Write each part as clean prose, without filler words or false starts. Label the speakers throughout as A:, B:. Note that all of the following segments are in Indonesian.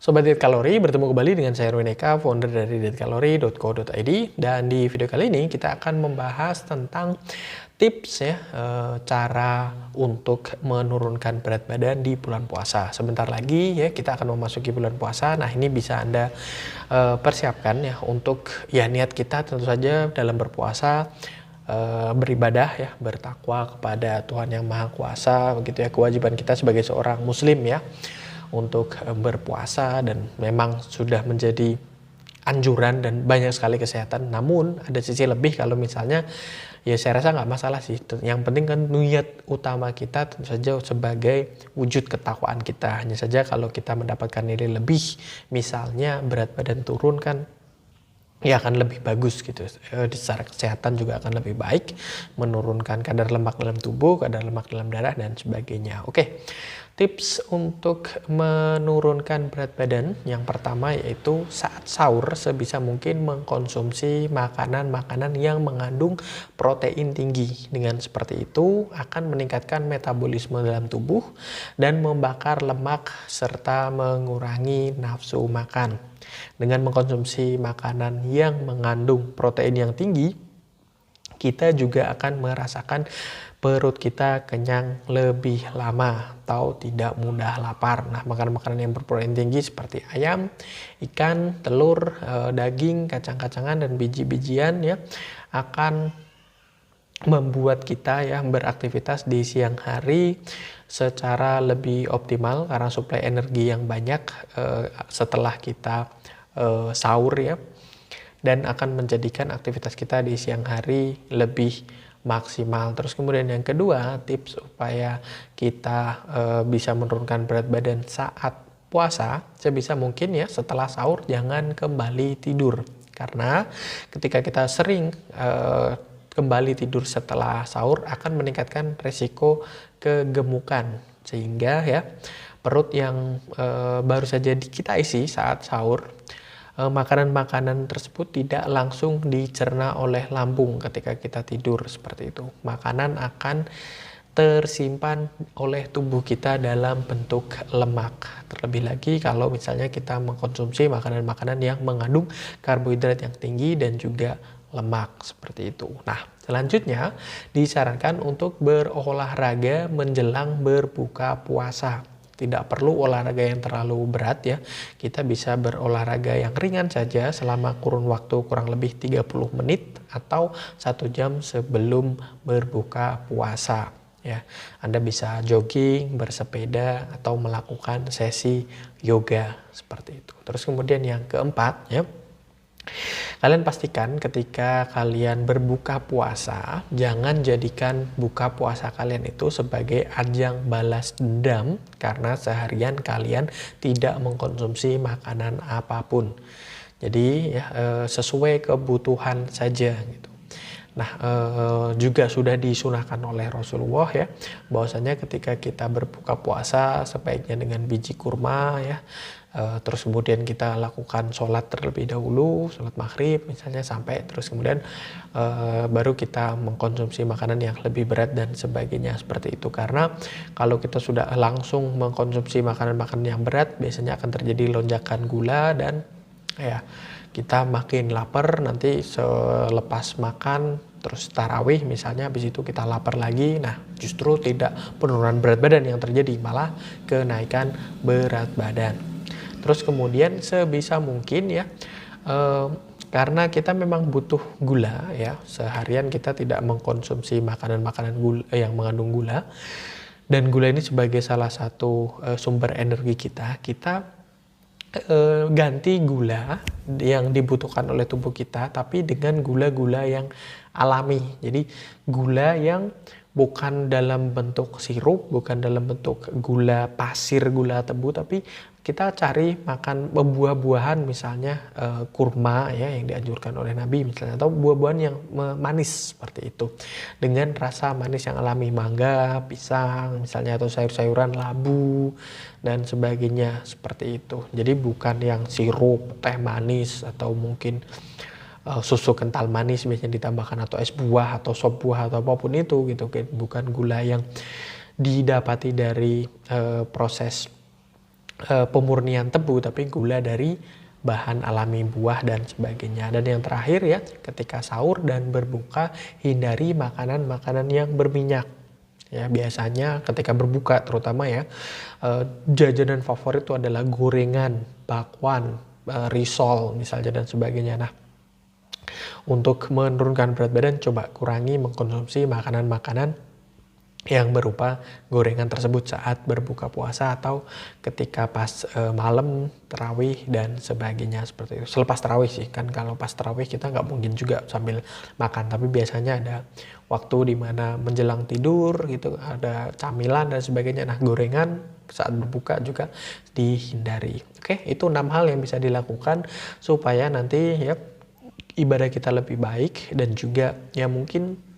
A: Sobat Diet Kalori, bertemu kembali dengan saya Erwin Eka, founder dari dietkalori.co.id. Dan di video kali ini kita akan membahas tentang tips ya, cara untuk menurunkan berat badan di bulan puasa. Sebentar lagi ya kita akan memasuki bulan puasa. Nah, ini bisa Anda persiapkan ya untuk ya niat kita tentu saja dalam berpuasa, beribadah ya, bertakwa kepada Tuhan Yang Maha Kuasa, begitu ya, kewajiban kita sebagai seorang muslim ya untuk berpuasa, dan memang sudah menjadi anjuran dan banyak sekali kesehatan. Namun ada sisi lebih kalau misalnya ya saya rasa nggak masalah sih. Yang penting kan niat utama kita tentu saja sebagai wujud ketakwaan kita. Hanya saja kalau kita mendapatkan nilai lebih, misalnya berat badan turun, kan ya akan lebih bagus gitu. Secara kesehatan juga akan lebih baik, menurunkan kadar lemak dalam tubuh, kadar lemak dalam darah, dan sebagainya. Oke, tips untuk menurunkan berat badan yang pertama yaitu saat sahur sebisa mungkin mengkonsumsi makanan-makanan yang mengandung protein tinggi. Dengan seperti itu akan meningkatkan metabolisme dalam tubuh dan membakar lemak serta mengurangi nafsu makan. Dengan mengkonsumsi makanan yang mengandung protein yang tinggi, kita juga akan merasakan perut kita kenyang lebih lama atau tidak mudah lapar. Nah, makanan-makanan yang berprotein tinggi seperti ayam, ikan, telur, daging, kacang-kacangan, dan biji-bijian ya akan membuat kita ya beraktivitas di siang hari secara lebih optimal karena suplai energi yang banyak setelah kita sahur ya, dan akan menjadikan aktivitas kita di siang hari lebih maksimal. Terus kemudian yang kedua, tips supaya kita bisa menurunkan berat badan saat puasa, sebisa mungkin ya setelah sahur jangan kembali tidur, karena ketika kita sering kembali tidur setelah sahur akan meningkatkan resiko kegemukan, sehingga ya perut yang baru saja kita isi saat sahur, makanan-makanan tersebut tidak langsung dicerna oleh lambung ketika kita tidur seperti itu. Makanan akan tersimpan oleh tubuh kita dalam bentuk lemak. Terlebih lagi kalau misalnya kita mengkonsumsi makanan-makanan yang mengandung karbohidrat yang tinggi dan juga lemak seperti itu. Nah, selanjutnya disarankan untuk berolahraga menjelang berbuka puasa. Tidak perlu olahraga yang terlalu berat ya. Kita bisa berolahraga yang ringan saja selama kurun waktu kurang lebih 30 menit atau 1 jam sebelum berbuka puasa. Ya, Anda bisa jogging, bersepeda, atau melakukan sesi yoga seperti itu. Terus kemudian yang keempat ya, kalian pastikan ketika kalian berbuka puasa, jangan jadikan buka puasa kalian itu sebagai ajang balas dendam karena seharian kalian tidak mengkonsumsi makanan apapun. Jadi ya, sesuai kebutuhan saja gitu. Nah, juga sudah disunahkan oleh Rasulullah ya, bahwasanya ketika kita berbuka puasa sebaiknya dengan biji kurma ya. Terus kemudian kita lakukan sholat terlebih dahulu, sholat maghrib misalnya, sampai terus kemudian baru kita mengkonsumsi makanan yang lebih berat dan sebagainya seperti itu. Karena kalau kita sudah langsung mengkonsumsi makanan-makanan yang berat, biasanya akan terjadi lonjakan gula dan ya kita makin lapar. Nanti selepas makan terus tarawih misalnya, habis itu kita lapar lagi. Nah, justru tidak penurunan berat badan yang terjadi, malah kenaikan berat badan. Terus kemudian sebisa mungkin ya, karena kita memang butuh gula ya, seharian kita tidak mengkonsumsi makanan-makanan yang mengandung gula, dan gula ini sebagai salah satu sumber energi kita ganti gula yang dibutuhkan oleh tubuh kita tapi dengan gula-gula yang alami. Jadi gula yang bukan dalam bentuk sirup, bukan dalam bentuk gula pasir, gula tebu, tapi kita cari makan buah-buahan misalnya kurma ya yang dianjurkan oleh Nabi misalnya, atau buah-buahan yang manis seperti itu dengan rasa manis yang alami, mangga, pisang misalnya, atau sayur-sayuran, labu dan sebagainya seperti itu. Jadi bukan yang sirup, teh manis, atau mungkin susu kental manis biasanya ditambahkan, atau es buah atau sop buah atau apapun itu gitu. Bukan gula yang didapati dari proses pemurnian tebu, tapi gula dari bahan alami buah dan sebagainya. Dan yang terakhir ya, ketika sahur dan berbuka, hindari makanan-makanan yang berminyak. Ya, biasanya ketika berbuka terutama ya, jajanan favorit itu adalah gorengan, bakwan, risol misalnya dan sebagainya. Nah, untuk menurunkan berat badan, coba kurangi mengkonsumsi makanan-makanan yang berupa gorengan tersebut saat berbuka puasa atau ketika pas malam tarawih dan sebagainya seperti itu. Selepas tarawih sih, kan kalau pas tarawih kita nggak mungkin juga sambil makan, tapi biasanya ada waktu di mana menjelang tidur gitu, ada camilan dan sebagainya. Nah, gorengan saat berbuka juga dihindari. Oke, itu 6 hal yang bisa dilakukan supaya nanti ya ibadah kita lebih baik, dan juga ya mungkin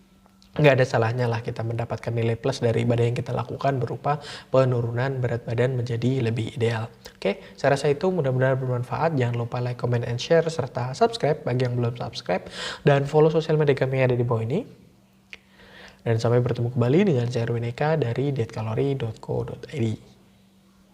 A: nggak ada salahnya lah kita mendapatkan nilai plus dari ibadah yang kita lakukan berupa penurunan berat badan menjadi lebih ideal. Oke, saya rasa itu mudah-mudahan bermanfaat. Jangan lupa like, comment, and share, serta subscribe bagi yang belum subscribe, dan follow sosial media kami yang ada di bawah ini. Dan sampai bertemu kembali dengan saya Erwin Eka dari dietkalori.co.id.